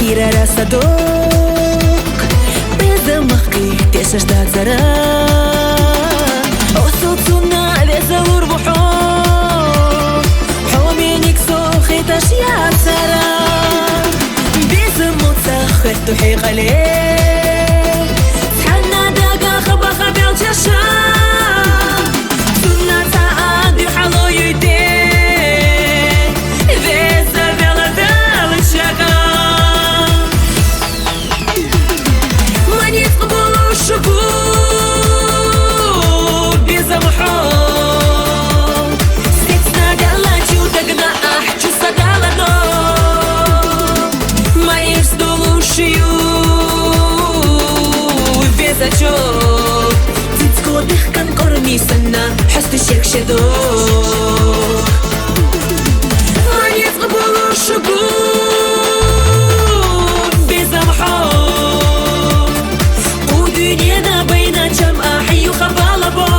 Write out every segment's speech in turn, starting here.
Ірара садок, безамахки теша ждат зара. Осуцуна везалур бухо, хоменик сохи ташья цара. Безамуца хэту хейхале, цханна дага хаба хабел чаша. Сунна цаад юхало юйде, веза вела вела чака. Манит кабулу шубу, безамхо. Сецна гала чудагна ахчу сагала но. Маир сдолушию, безачок. Цицко дыхкан кормисана, хасты шек шедок. Манит кабулу шубу, безамхо. Dünyada bayınacağım ahiyyu kabalabo.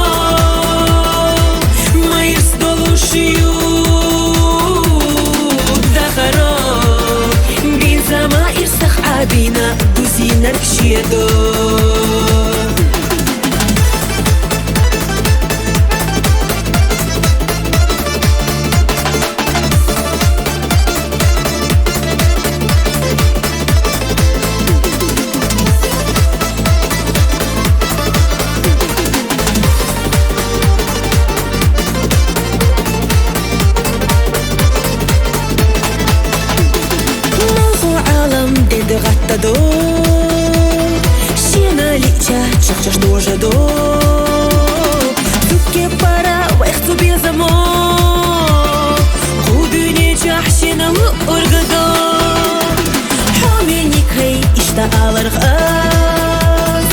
Mayıs doluşuyor dakharo. Bir zaman irsak abina duzinar kşiyedo. Дегаттадо, шина лича, чахчаш тоже до. Тукке пара, вайхцу безамо. Худыне чахшина ургадо. Хоменик хей, ишта аларх аз.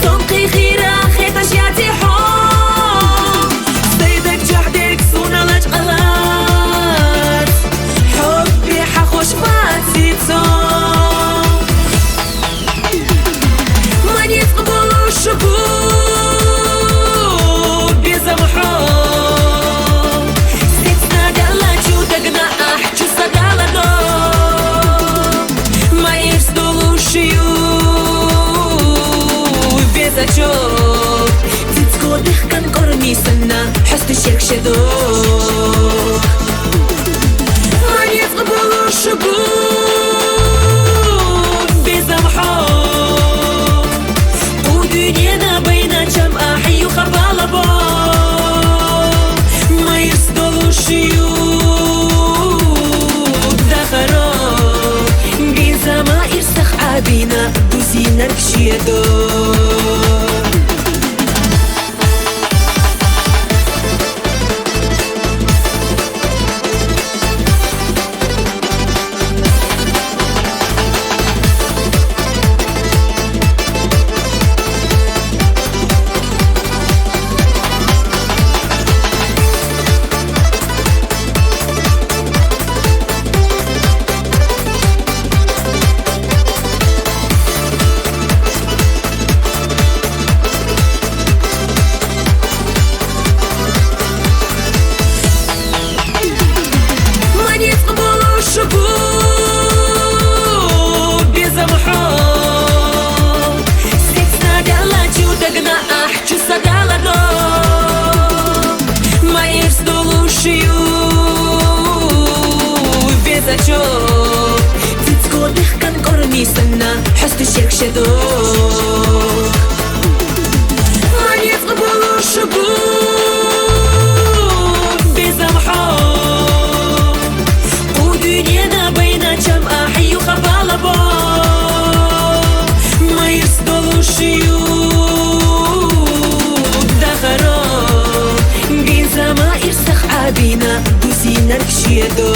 Сомқи хира, хеташ ятихо. Сейдек чахдек суналач қалат. Хобби хахош матицо. شبو безамхо. Сецна гала чудагна ахчу сагала но. Маир сдолушию безачок. Цицко дыхкан кормисана, хасты шек шедок. Маир кабулу шубу безамхо. Dünyada bayınacağım ahiyyu kabalabo. Mayıs doluşuyor dakharo. Bir zaman irsak abina duzinar kşiyedo. Цицко дыхкан кормисана, хасты шек шедок. Манит кабулу шубу безамхо. Dünyada bayınacağım ahiyyu kabalabo. Mayıs doluşuyor dakharo. Bir zaman irsak abina duzinar kşiyedo.